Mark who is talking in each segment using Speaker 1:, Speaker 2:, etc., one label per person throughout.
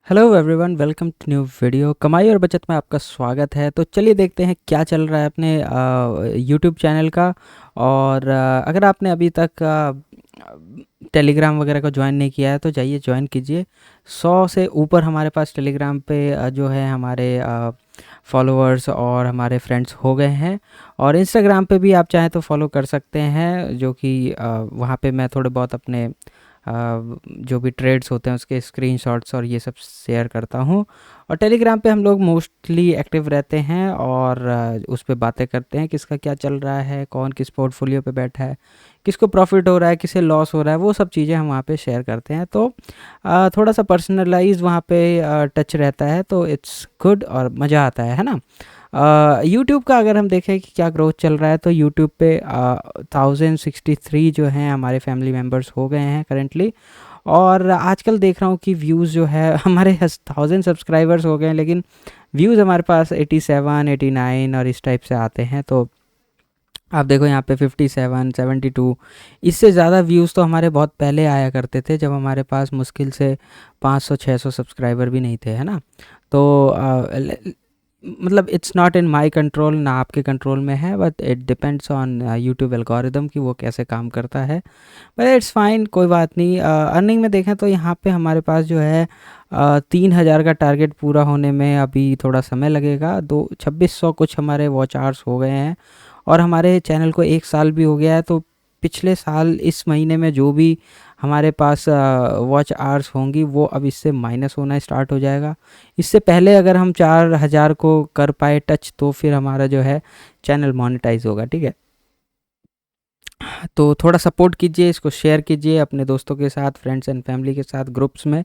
Speaker 1: Hello everyone, welcome to new video. कमाई और बचत में आपका स्वागत है। तो चलिए देखते हैं क्या चल रहा है अपने यूट्यूब चैनल का। और अगर आपने अभी तक टेलीग्राम वगैरह को ज्वाइन नहीं किया है तो जाइए ज्वाइन कीजिए। 100 से ऊपर हमारे पास टेलीग्राम पे जो है हमारे फॉलोअर्स और हमारे फ्रेंड्स हो गए हैं। और इंस्टाग्राम पे भी आप चाहें तो फॉलो कर सकते हैं, जो कि वहाँ पे मैं थोड़े बहुत अपने जो भी ट्रेड्स होते हैं उसके स्क्रीनशॉट्स और ये सब शेयर करता हूँ। और टेलीग्राम पे हम लोग मोस्टली एक्टिव रहते हैं और उस पे बातें करते हैं किसका क्या चल रहा है, कौन किस पोर्टफोलियो पे बैठा है, किसको प्रॉफिट हो रहा है, किसे लॉस हो रहा है, वो सब चीज़ें हम वहाँ पे शेयर करते हैं। तो थोड़ा सा पर्सनलाइज वहाँ पे टच रहता है, तो इट्स गुड और मज़ा आता है ना। यूट्यूब का अगर हम देखें कि क्या ग्रोथ चल रहा है तो यूट्यूब पे 1063 जो हैं हमारे फैमिली मेम्बर्स हो गए हैं करेंटली। और आजकल देख रहा हूँ कि व्यूज़ जो है हमारे 1000 सब्सक्राइबर्स हो गए हैं, लेकिन व्यूज़ हमारे पास 87 89 और इस टाइप से आते हैं। तो आप देखो यहाँ पे 57 72, इससे ज़्यादा व्यूज़ तो हमारे बहुत पहले आया करते थे, जब हमारे पास मुश्किल से 500 600 सब्सक्राइबर भी नहीं थे, है ना। तो मतलब it's not in my control, ना आपके कंट्रोल में है, but it depends on YouTube algorithm कि वो कैसे काम करता है। बट इट्स फाइन, कोई बात नहीं। अर्निंग में देखें तो यहाँ पे हमारे पास जो है 3000 का टारगेट पूरा होने में अभी थोड़ा समय लगेगा। 2600 कुछ हमारे वॉच आवर्स हो गए हैं और हमारे चैनल को 1 साल भी हो गया है। तो पिछले साल इस महीने में जो भी हमारे पास वॉच आवर्स होंगी वो अब इससे माइनस होना स्टार्ट हो जाएगा। इससे पहले अगर हम 4000 को कर पाए टच तो फिर हमारा जो है चैनल मोनेटाइज होगा, ठीक है। तो थोड़ा सपोर्ट कीजिए, इसको शेयर कीजिए अपने दोस्तों के साथ, फ्रेंड्स एंड फैमिली के साथ, ग्रुप्स में,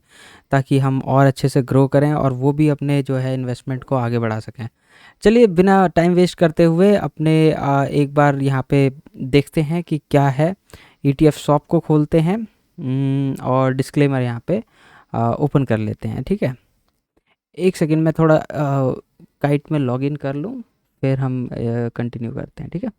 Speaker 1: ताकि हम और अच्छे से ग्रो करें और वो भी अपने जो है इन्वेस्टमेंट को आगे बढ़ा सकें। चलिए बिना टाइम वेस्ट करते हुए अपने एक बार यहाँ पे देखते हैं कि क्या है। ETF शॉप को खोलते हैं और डिस्क्लेमर यहाँ पे ओपन कर लेते हैं, ठीक है। एक सेकंड में थोड़ा काइट में लॉगिन कर लूँ, फिर हम कंटिन्यू करते हैं, ठीक है।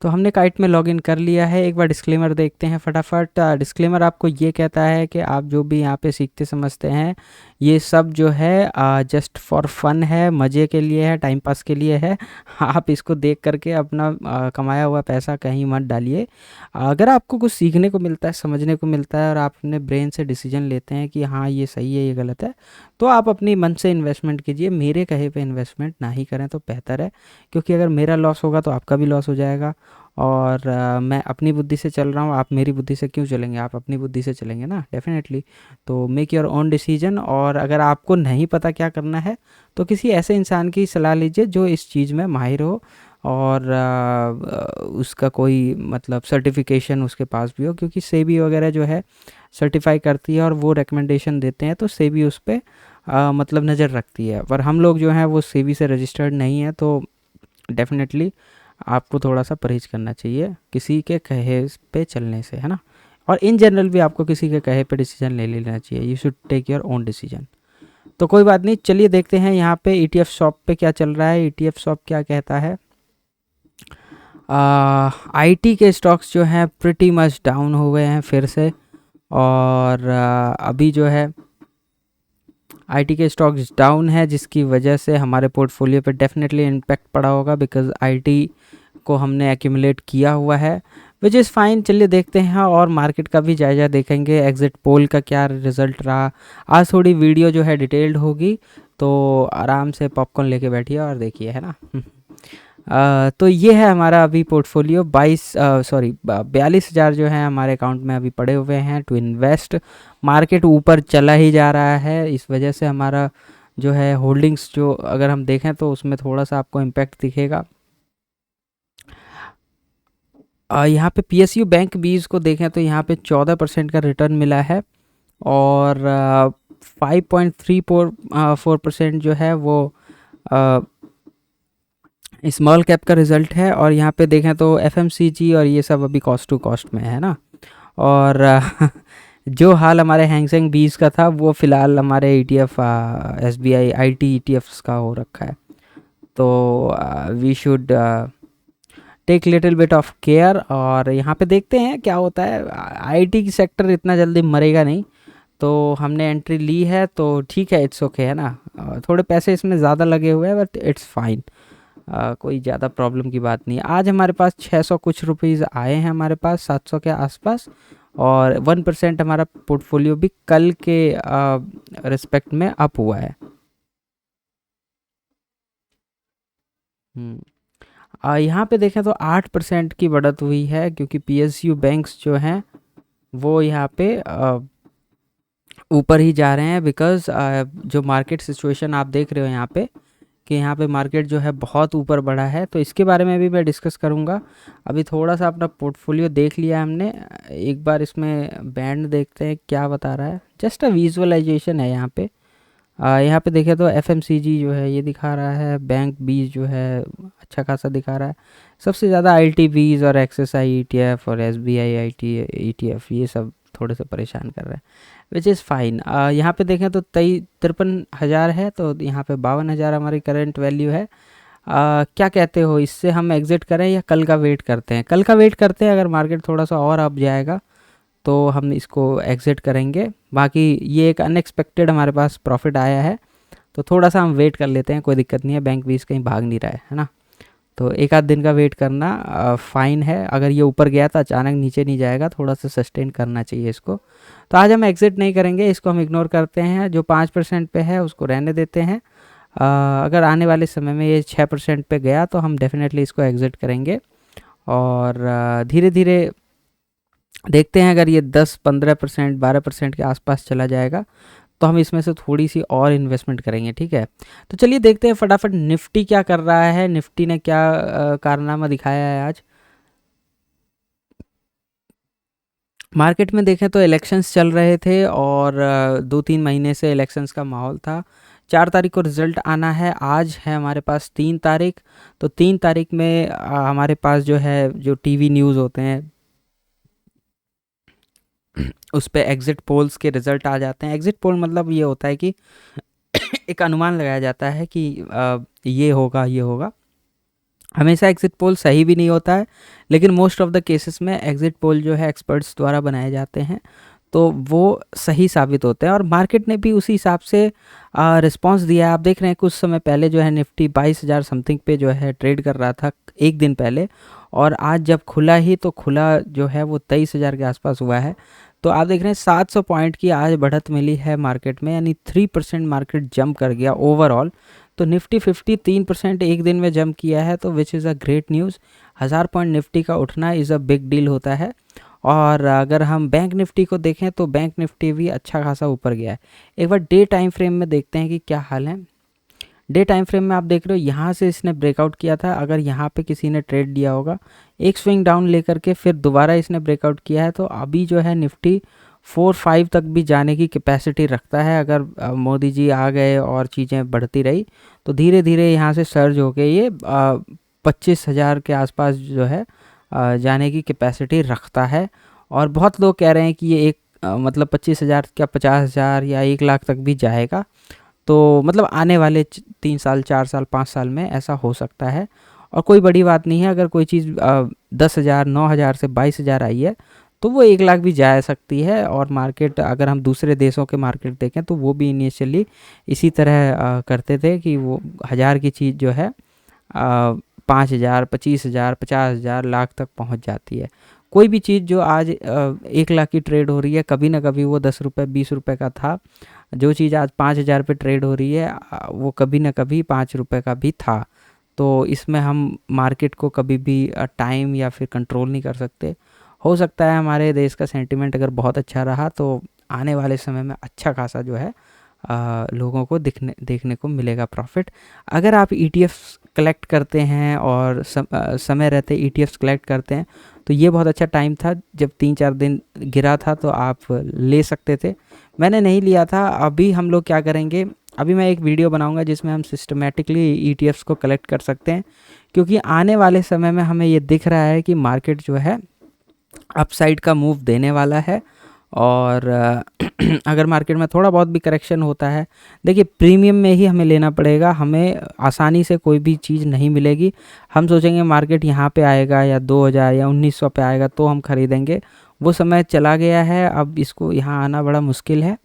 Speaker 1: तो हमने काइट में लॉगिन कर लिया है। एक बार डिस्क्लेमर देखते हैं फटाफट। डिस्क्लेमर आपको ये कहता है कि आप जो भी यहाँ पे सीखते समझते हैं ये सब जो है जस्ट फॉर फन है, मज़े के लिए है, टाइम पास के लिए है। आप इसको देख करके अपना कमाया हुआ पैसा कहीं मत डालिए। अगर आपको कुछ सीखने को मिलता है, समझने को मिलता है और आप अपने ब्रेन से डिसीजन लेते हैं कि हाँ ये सही है ये गलत है, तो आप अपनी मन से इन्वेस्टमेंट कीजिए। मेरे कहे पे इन्वेस्टमेंट ना ही करें तो बेहतर है, क्योंकि अगर मेरा लॉस होगा तो आपका भी लॉस हो जाएगा। और मैं अपनी बुद्धि से चल रहा हूँ, आप मेरी बुद्धि से क्यों चलेंगे, आप अपनी बुद्धि से चलेंगे ना डेफिनेटली। तो मेक योर ओन डिसीजन। और अगर आपको नहीं पता क्या करना है तो किसी ऐसे इंसान की सलाह लीजिए जो इस चीज़ में माहिर हो और उसका कोई मतलब सर्टिफिकेशन उसके पास भी हो, क्योंकि सेबी वगैरह जो है सर्टिफाई करती है और वो रिकमेंडेशन देते हैं, तो सेबी उस पर मतलब नज़र रखती है। पर हम लोग जो हैं वो सेबी से रजिस्टर्ड नहीं है, तो डेफिनेटली आपको थोड़ा सा परहेज करना चाहिए किसी के कहे पे चलने से, है ना। और इन जनरल भी आपको किसी के कहे पे डिसीजन ले लेना चाहिए। You should take your own decision. तो कोई बात नहीं, चलिए देखते हैं यहाँ पे ETF शॉप पे क्या चल रहा है। ETF शॉप क्या कहता है। IT के स्टॉक्स जो हैं प्रिटी मच डाउन हो गए हैं फिर से। और अभी जो है IT के स्टॉक्स डाउन है, जिसकी वजह से हमारे पोर्टफोलियो पे डेफिनेटली इम्पैक्ट पड़ा होगा, बिकॉज IT को हमने एक्यूमुलेट किया हुआ है, विच इज़ फाइन। चलिए देखते हैं और मार्केट का भी जायज़ा देखेंगे, एग्जिट पोल का क्या रिजल्ट रहा। आज थोड़ी वीडियो जो है डिटेल्ड होगी, तो आराम से पॉपकॉर्न लेके बैठिए और देखिए, है ना। तो ये है हमारा अभी पोर्टफोलियो 42,000 जो है हमारे अकाउंट में अभी पड़े हुए हैं टू इन्वेस्ट। मार्केट ऊपर चला ही जा रहा है, इस वजह से हमारा जो है होल्डिंग्स जो अगर हम देखें तो उसमें थोड़ा सा आपको इम्पैक्ट दिखेगा। यहाँ पे PSU बैंक बीज को देखें तो यहाँ पे 14% का रिटर्न मिला है और 5.34% जो है वो स्मॉल कैप का रिजल्ट है। और यहाँ पे देखें तो FMCG और ये सब अभी कॉस्ट टू कॉस्ट में है ना। और जो हाल हमारे हैंगसेंग बीज का था वो फ़िलहाल हमारे ETF SBI IT ETFs का हो रखा है। तो we should take little bit of care. और यहाँ पे देखते हैं क्या होता है। IT की सेक्टर इतना जल्दी मरेगा नहीं, तो हमने एंट्री ली है तो ठीक है, इट्स ओके है ना। थोड़े पैसे इसमें ज़्यादा लगे हुए हैं बट इट्स फाइन। कोई ज़्यादा प्रॉब्लम की बात नहीं है। आज हमारे पास 600 कुछ रुपीज़ आए हैं, हमारे पास 700 के आसपास, और 1% हमारा पोर्टफोलियो भी कल के रिस्पेक्ट में अप हुआ है। यहाँ पे देखें तो 8% की बढ़त हुई है, क्योंकि पीएसयू बैंक्स जो हैं वो यहाँ पे ऊपर ही जा रहे हैं। बिकॉज़ जो मार्केट सिचुएशन आप देख रहे हो यहाँ पे, कि यहाँ पे मार्केट जो है बहुत ऊपर बढ़ा है, तो इसके बारे में भी मैं डिस्कस करूँगा। अभी थोड़ा सा अपना पोर्टफोलियो देख लिया है हमने, एक बार इसमें बैंड देखते हैं क्या बता रहा है। जस्ट अ विजुअलाइजेशन है यहाँ पे। यहाँ पे देखें तो एफएमसीजी जो है ये दिखा रहा है, बैंक बीज जो है अच्छा खासा दिखा रहा है। सबसे ज़्यादा आईटीबीज और एक्सएसआई ईटीएफ और एसबीआई आईटी ईटीएफ ये सब थोड़े से परेशान कर रहे हैं, विच इज़ फाइन। यहाँ पे देखें तो 53,000 है, तो यहाँ पे 52,000 हमारी करंट वैल्यू है। क्या कहते हो, इससे हम एग्ज़िट करें या कल का वेट करते हैं? कल का वेट करते हैं, अगर मार्केट थोड़ा सा और अप जाएगा तो हम इसको एग्ज़िट करेंगे। बाकी ये एक अनएक्सपेक्टेड हमारे पास प्रॉफिट आया है, तो थोड़ा सा हम वेट कर लेते हैं, कोई दिक्कत नहीं है। बैंक भी कहीं भाग नहीं रहा है ना, तो एक आध दिन का वेट करना फ़ाइन है। अगर ये ऊपर गया तो अचानक नीचे नहीं जाएगा, थोड़ा सा सस्टेन करना चाहिए इसको। तो आज हम एग्ज़िट नहीं करेंगे, इसको हम इग्नोर करते हैं। जो 5% पे है उसको रहने देते हैं। अगर आने वाले समय में ये 6% पे गया तो हम डेफिनेटली इसको एग्ज़िट करेंगे, और धीरे धीरे देखते हैं। अगर ये 10-15%, 12% के आसपास चला जाएगा तो हम इसमें से थोड़ी सी और इन्वेस्टमेंट करेंगे, ठीक है। तो चलिए देखते हैं फटाफट निफ्टी क्या कर रहा है, निफ्टी ने क्या कारनामा दिखाया है आज। मार्केट में देखें तो इलेक्शंस चल रहे थे, और 2-3 महीने से इलेक्शंस का माहौल था। 4 तारीख को रिज़ल्ट आना है, आज है हमारे पास 3 तारीख। तो 3 तारीख में हमारे पास जो है, जो टीवी न्यूज़ होते हैं उस पे एग्ज़िट पोल्स के रिज़ल्ट आ जाते हैं। एग्ज़िट पोल मतलब ये होता है कि एक अनुमान लगाया जाता है कि ये होगा, ये होगा। हमेशा एग्ज़िट पोल सही भी नहीं होता है, लेकिन मोस्ट ऑफ द केसेस में एग्ज़िट पोल जो है एक्सपर्ट्स द्वारा बनाए जाते हैं, तो वो सही साबित होते हैं। और मार्केट ने भी उसी हिसाब से रिस्पांस दिया है। आप देख रहे हैं कुछ समय पहले जो है निफ्टी 22,000 समथिंग पे जो है ट्रेड कर रहा था एक दिन पहले, और आज जब खुला ही तो खुला जो है वो 23,000 के आसपास हुआ है। तो आप देख रहे हैं 700 पॉइंट की आज बढ़त मिली है मार्केट में, यानी 3% मार्केट जंप कर गया ओवरऑल। तो निफ्टी 50 3% एक दिन में जंप किया है, तो which is a great news. 1000 point Nifty का उठना इज़ अ बिग डील होता है। और अगर हम बैंक निफ्टी को देखें तो बैंक निफ्टी भी अच्छा खासा ऊपर गया है। एक बार डे टाइम फ्रेम में देखते हैं कि क्या हाल है। डे टाइम फ्रेम में आप देख रहे हो यहाँ से इसने ब्रेकआउट किया था। अगर यहाँ पे किसी ने ट्रेड लिया होगा, एक स्विंग डाउन लेकर के फिर दोबारा इसने ब्रेकआउट किया है, तो अभी जो है निफ्टी 4-5 तक भी जाने की कैपेसिटी रखता है। अगर मोदी जी आ गए और चीज़ें बढ़ती रही तो धीरे धीरे यहाँ से सर्ज होके ये 25,000 के आसपास जो है जाने की कैपेसिटी रखता है। और बहुत लोग कह रहे हैं कि ये एक मतलब 25,000 क्या 50,000 या 1 लाख तक भी जाएगा। तो मतलब आने वाले 3 साल, 4 साल, 5 साल में ऐसा हो सकता है, और कोई बड़ी बात नहीं है। अगर कोई चीज़ 10,000, 9,000 से 22,000 आई है तो वो 1 लाख भी जा सकती है। और मार्केट अगर हम दूसरे देशों के मार्केट देखें तो वो भी इनिशियली इसी तरह करते थे कि वो 1,000 की चीज़ जो है 5,000, 25,000, 50,000, लाख तक पहुंच जाती है। कोई भी चीज़ जो आज 1 लाख की ट्रेड हो रही है, कभी ना कभी वो 10 रुपये 20 रुपये का था। जो चीज़ आज 5,000 पे ट्रेड हो रही है वो कभी ना कभी 5 रुपये का भी था। तो इसमें हम मार्केट को कभी भी टाइम या फिर कंट्रोल नहीं कर सकते। हो सकता है हमारे देश का सेंटिमेंट अगर बहुत अच्छा रहा तो आने वाले समय में अच्छा खासा जो है लोगों को देखने को मिलेगा प्रॉफिट। अगर आप ईटीएफ्स कलेक्ट करते हैं और समय रहते ईटीएफ्स कलेक्ट करते हैं तो ये बहुत अच्छा टाइम था। जब 3-4 दिन गिरा था तो आप ले सकते थे, मैंने नहीं लिया था। अभी हम लोग क्या करेंगे, अभी मैं एक वीडियो बनाऊंगा जिसमें हम सिस्टमेटिकली ईटीएफ्स को कलेक्ट कर सकते हैं, क्योंकि आने वाले समय में हमें ये दिख रहा है कि मार्केट जो है अपसाइड का मूव देने वाला है। और अगर मार्केट में थोड़ा बहुत भी करेक्शन होता है, देखिए प्रीमियम में ही हमें लेना पड़ेगा। हमें आसानी से कोई भी चीज़ नहीं मिलेगी। हम सोचेंगे मार्केट यहाँ पे आएगा या 2,000 या 1,900 पे आएगा तो हम ख़रीदेंगे, वो समय चला गया है। अब इसको यहाँ आना बड़ा मुश्किल है।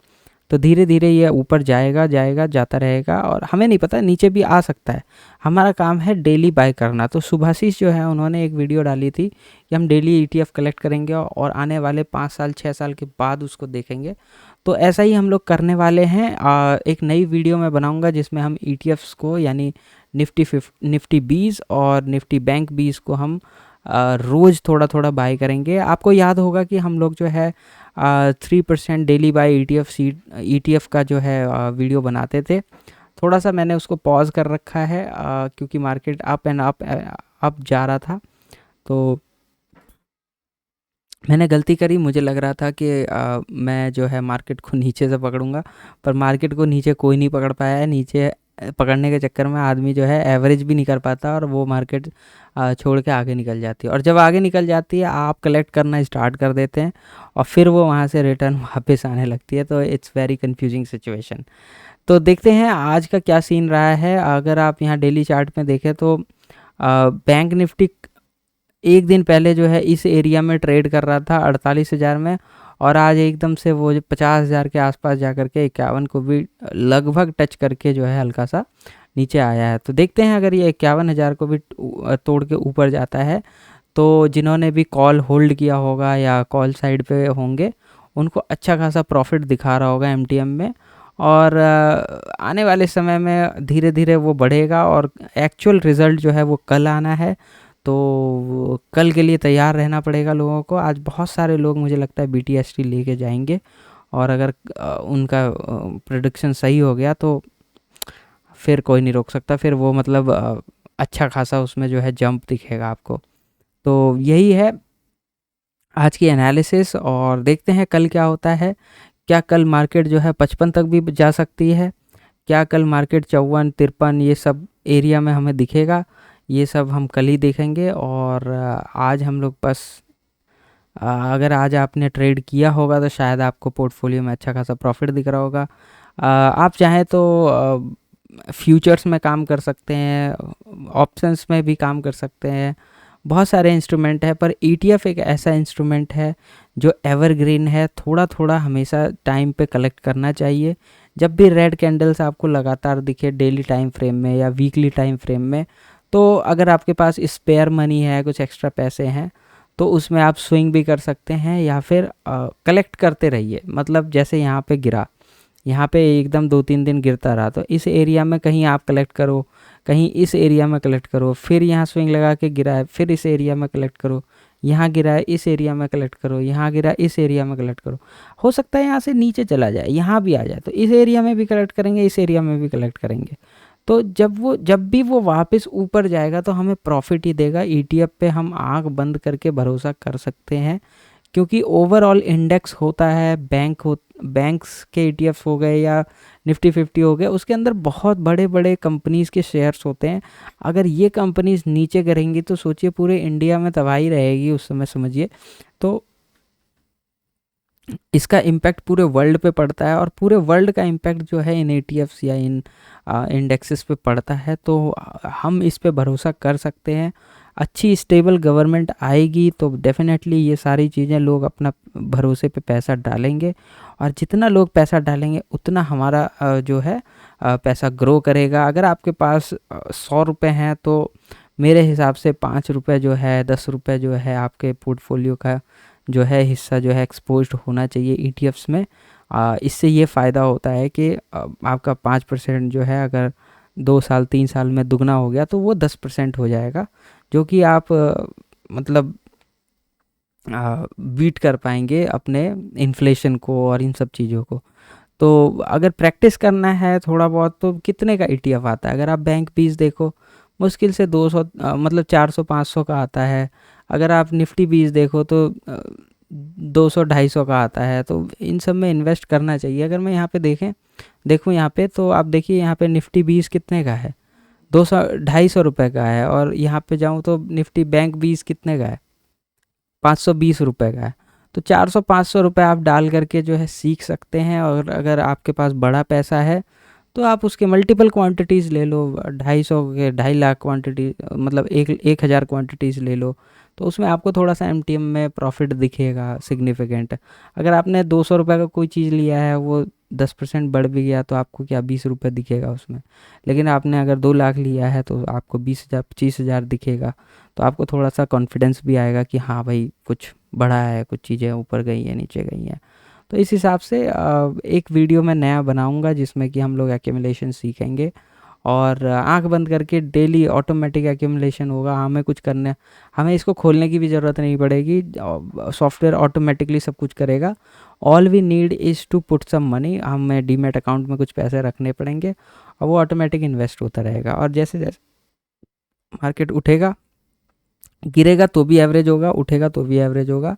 Speaker 1: तो धीरे धीरे ये ऊपर जाएगा जाएगा जाता रहेगा, और हमें नहीं पता नीचे भी आ सकता है। हमारा काम है डेली बाय करना। तो सुभाशीष जो है उन्होंने एक वीडियो डाली थी कि हम डेली ETF कलेक्ट करेंगे और आने वाले 5 साल 6 साल के बाद उसको देखेंगे। तो ऐसा ही हम लोग करने वाले हैं। एक नई वीडियो मैं बनाऊंगा जिसमें हम ETFs को, यानी निफ्टी 20 और निफ्टी बैंक 20 को हम रोज़ थोड़ा थोड़ा बाय करेंगे। आपको याद होगा कि हम लोग जो है 3% डेली बाय ETF का जो है वीडियो बनाते थे। थोड़ा सा मैंने उसको पॉज कर रखा है क्योंकि मार्केट अप एंड अप जा रहा था। तो मैंने गलती करी, मुझे लग रहा था कि मैं जो है मार्केट को नीचे से पकड़ूंगा, पर मार्केट को नीचे कोई नहीं पकड़ पाया है। नीचे पकड़ने के चक्कर में आदमी जो है एवरेज भी नहीं कर पाता और वो मार्केट छोड़ के आगे निकल जाती है। और जब आगे निकल जाती है आप कलेक्ट करना स्टार्ट कर देते हैं और फिर वो वहाँ से रिटर्न वापस आने लगती है। तो इट्स वेरी कंफ्यूजिंग सिचुएशन। तो देखते हैं आज का क्या सीन रहा है। अगर आप यहाँ डेली चार्ट में देखें तो बैंक निफ्टी एक दिन पहले जो है इस एरिया में ट्रेड कर रहा था 48,000 में, और आज एकदम से वो जो 50,000 के आसपास जा कर के 51 को भी लगभग टच करके जो है हल्का सा नीचे आया है। तो देखते हैं अगर ये 51,000 को भी तोड़ के ऊपर जाता है तो जिन्होंने भी कॉल होल्ड किया होगा या कॉल साइड पे होंगे उनको अच्छा खासा प्रॉफिट दिखा रहा होगा MTM में। और आने वाले समय में धीरे धीरे वो बढ़ेगा और एक्चुअल रिज़ल्ट जो है वो कल आना है। तो कल के लिए तैयार रहना पड़ेगा लोगों को। आज बहुत सारे लोग मुझे लगता है BTST लेके जाएंगे, और अगर उनका प्रेडिक्शन सही हो गया तो फिर कोई नहीं रोक सकता। फिर वो मतलब अच्छा खासा उसमें जो है जंप दिखेगा आपको। तो यही है आज की एनालिसिस, और देखते हैं कल क्या होता है। क्या कल मार्केट जो है 55 तक भी जा सकती है? क्या कल मार्केट 54 53 ये सब एरिया में हमें दिखेगा? ये सब हम कल ही देखेंगे। और आज हम लोग बस अगर आज आपने ट्रेड किया होगा तो शायद आपको पोर्टफोलियो में अच्छा खासा प्रॉफिट दिख रहा होगा। आप चाहें तो फ्यूचर्स में काम कर सकते हैं, ऑप्शंस में भी काम कर सकते हैं, बहुत सारे इंस्ट्रूमेंट है। पर ETF एक ऐसा इंस्ट्रूमेंट है जो एवरग्रीन है। थोड़ा थोड़ा हमेशा टाइम पे कलेक्ट करना चाहिए। जब भी रेड कैंडल्स आपको लगातार दिखे डेली टाइम फ्रेम में या वीकली टाइम फ्रेम में, तो अगर आपके पास स्पेयर मनी है, कुछ एक्स्ट्रा पैसे हैं, तो उसमें आप स्विंग भी कर सकते हैं या फिर कलेक्ट करते रहिए। मतलब जैसे यहाँ पे गिरा, यहाँ पे एकदम 2-3 दिन गिरता रहा, तो इस एरिया में कहीं आप कलेक्ट करो, कहीं इस एरिया में कलेक्ट करो, फिर यहाँ स्विंग लगा के गिरा है, फिर इस एरिया में कलेक्ट करो, यहाँ गिरा है इस एरिया में कलेक्ट करो, यहाँ गिरा इस एरिया में कलेक्ट करो। हो सकता है यहाँ से नीचे चला जाए, यहाँ भी आ जाए, तो इस एरिया में भी कलेक्ट करेंगे, इस एरिया में भी कलेक्ट करेंगे। तो जब भी वो वापस ऊपर जाएगा तो हमें प्रॉफिट ही देगा। ETF पे हम आंख बंद करके भरोसा कर सकते हैं, क्योंकि ओवरऑल इंडेक्स होता है बैंक्स के ETFs हो गए या निफ्टी 50 हो गए, उसके अंदर बहुत बड़े बड़े कंपनीज़ के शेयर्स होते हैं। अगर ये कंपनीज़ नीचे करेंगी तो सोचिए पूरे इंडिया में तबाही रहेगी उस समय, समझिए। तो इसका इम्पैक्ट पूरे वर्ल्ड पे पड़ता है, और पूरे वर्ल्ड का इम्पैक्ट जो है इन ETFs या इन इंडेक्सेस पे पड़ता है। तो हम इस पे भरोसा कर सकते हैं। अच्छी स्टेबल गवर्नमेंट आएगी तो डेफिनेटली ये सारी चीज़ें लोग अपना भरोसे पे पैसा डालेंगे, और जितना लोग पैसा डालेंगे उतना हमारा जो है पैसा ग्रो करेगा। अगर आपके पास 100 रुपये हैं तो मेरे हिसाब से 5 रुपये जो है, 10 रुपये जो है आपके पोर्टफोलियो का जो है हिस्सा जो है एक्सपोज्ड होना चाहिए ETFs में। इससे ये फ़ायदा होता है कि आपका 5% जो है अगर 2 साल 3 साल में दुगना हो गया तो वो 10% हो जाएगा, जो कि आप मतलब बीट कर पाएंगे अपने इन्फ्लेशन को और इन सब चीज़ों को। तो अगर प्रैक्टिस करना है थोड़ा बहुत तो कितने का ETF आता है? अगर आप बैंक 20 देखो मुश्किल से 200 मतलब 400-500 का आता है। अगर आप निफ्टी 20 देखो तो 200-250 का आता है। तो इन सब में इन्वेस्ट करना चाहिए। अगर मैं यहाँ पे देखूँ यहाँ पे, तो आप देखिए यहाँ पे निफ्टी 20 कितने का है? 200-250 रुपये का है। और यहाँ पे जाऊँ तो निफ्टी बैंक 20 कितने का है? 520 रुपये का है। तो 400-500 रुपये आप डाल करके जो है सीख सकते हैं। और अगर आपके पास बड़ा पैसा है तो आप उसके मल्टीपल क्वांटिटीज़ ले लो। 250 के 2.5 लाख क्वांटिटी, मतलब 1,000 क्वांटिटीज़ ले लो, तो उसमें आपको थोड़ा सा MTM में प्रॉफिट दिखेगा सिग्निफिकेंट। अगर आपने 200 रुपये का कोई चीज़ लिया है, वो 10% बढ़ भी गया तो आपको क्या 20 रुपये दिखेगा उसमें। लेकिन आपने अगर 2 लाख लिया है तो आपको 20,000 25,000 दिखेगा। तो आपको थोड़ा सा कॉन्फिडेंस भी आएगा कि हाँ भाई कुछ बढ़ा है, कुछ चीज़ें ऊपर गई हैं, नीचे गई हैं। तो इस हिसाब से एक वीडियो मैं नया बनाऊंगा जिसमें कि हम लोग एक्यूमुलेशन सीखेंगे, और आंख बंद करके डेली ऑटोमेटिक एक्यूमुलेशन होगा। हमें इसको खोलने की भी ज़रूरत नहीं पड़ेगी, सॉफ्टवेयर ऑटोमेटिकली सब कुछ करेगा। All we need is to put some money, हमें डीमैट अकाउंट में कुछ पैसे रखने पड़ेंगे और वो ऑटोमेटिक इन्वेस्ट होता रहेगा। और जैसे जैसे मार्केट उठेगा, गिरेगा तो भी एवरेज होगा, उठेगा तो भी एवरेज होगा,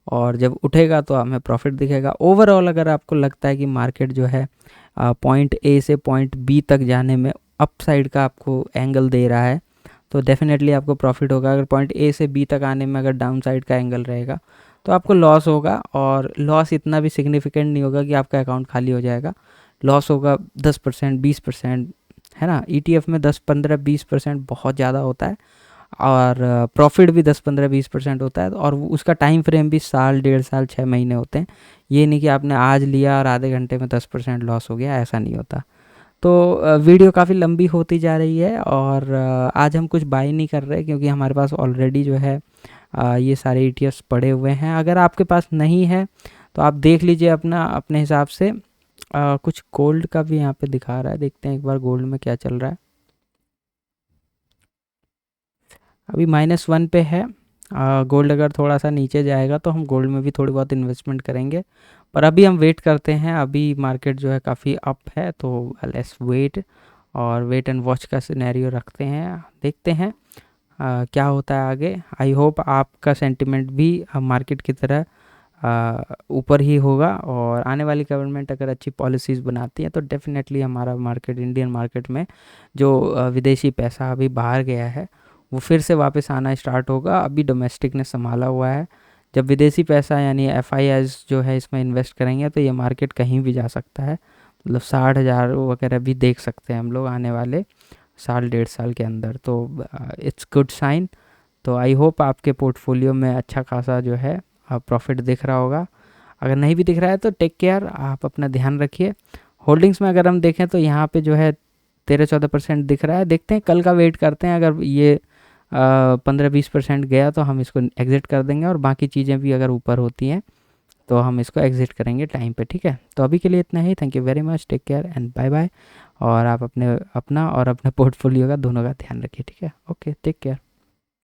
Speaker 1: और जब उठेगा तो हमें प्रॉफिट दिखेगा। ओवरऑल अगर आपको लगता है कि मार्केट जो है पॉइंट ए से पॉइंट बी तक जाने में अप साइड का आपको एंगल दे रहा है तो डेफिनेटली आपको प्रॉफिट होगा। अगर पॉइंट ए से बी तक आने में अगर डाउन साइड का एंगल रहेगा तो आपको लॉस होगा, और लॉस इतना भी सिग्निफिकेंट नहीं होगा कि आपका अकाउंट खाली हो जाएगा। लॉस होगा 10% 20%, है ना। ईटीएफ में 10 15 20% बहुत ज़्यादा होता है, और प्रॉफिट भी 10 15 20% होता है, और उसका टाइम फ्रेम भी साल 1.5 साल 6 महीने होते हैं। ये नहीं कि आपने आज लिया और आधे घंटे में 10% लॉस हो गया, ऐसा नहीं होता। तो वीडियो काफ़ी लंबी होती जा रही है, और आज हम कुछ बाय नहीं कर रहे क्योंकि हमारे पास ऑलरेडी जो है ये सारे ईटीएफ्स पड़े हुए हैं। अगर आपके पास नहीं है तो आप देख लीजिए अपना अपने हिसाब से। कुछ गोल्ड का भी यहाँ पे दिखा रहा है, देखते हैं एक बार गोल्ड में क्या चल रहा है। अभी -1 पे है। गोल्ड अगर थोड़ा सा नीचे जाएगा तो हम गोल्ड में भी थोड़ी बहुत इन्वेस्टमेंट करेंगे, पर अभी हम वेट करते हैं। अभी मार्केट जो है काफ़ी अप है, तो लेट्स वेट, और वेट एंड वॉच का सिनेरियो रखते हैं, देखते हैं क्या होता है आगे। आई होप आपका सेंटिमेंट भी मार्केट की तरह ऊपर ही होगा, और आने वाली गवर्नमेंट अगर अच्छी पॉलिसीज़ बनाती है तो डेफिनेटली हमारा मार्केट, इंडियन मार्केट में जो विदेशी पैसा अभी बाहर गया है वो फिर से वापस आना स्टार्ट होगा। अभी डोमेस्टिक ने संभाला हुआ है, जब विदेशी पैसा यानी एफआईआईज जो है इसमें इन्वेस्ट करेंगे तो ये मार्केट कहीं भी जा सकता है। मतलब 60,000 वगैरह भी देख सकते हैं हम लोग आने वाले साल 1.5 साल के अंदर। तो इट्स गुड साइन। तो आई होप आपके पोर्टफोलियो में अच्छा खासा जो है प्रॉफिट दिख रहा होगा। अगर नहीं भी दिख रहा है तो टेक केयर, आप अपना ध्यान रखिए। होल्डिंग्स में अगर हम देखें तो यहाँ पे जो है 13-14% दिख रहा है। देखते हैं, कल का वेट करते हैं। अगर ये 15-20% गया तो हम इसको एग्ज़िट कर देंगे, और बाकी चीज़ें भी अगर ऊपर होती हैं तो हम इसको एग्ज़िट करेंगे टाइम पे, ठीक है। तो अभी के लिए इतना ही। Thank you very much, take care and bye bye. और आप अपना और अपने पोर्टफोलियो का दोनों का ध्यान रखिए, ठीक है। Okay, take care.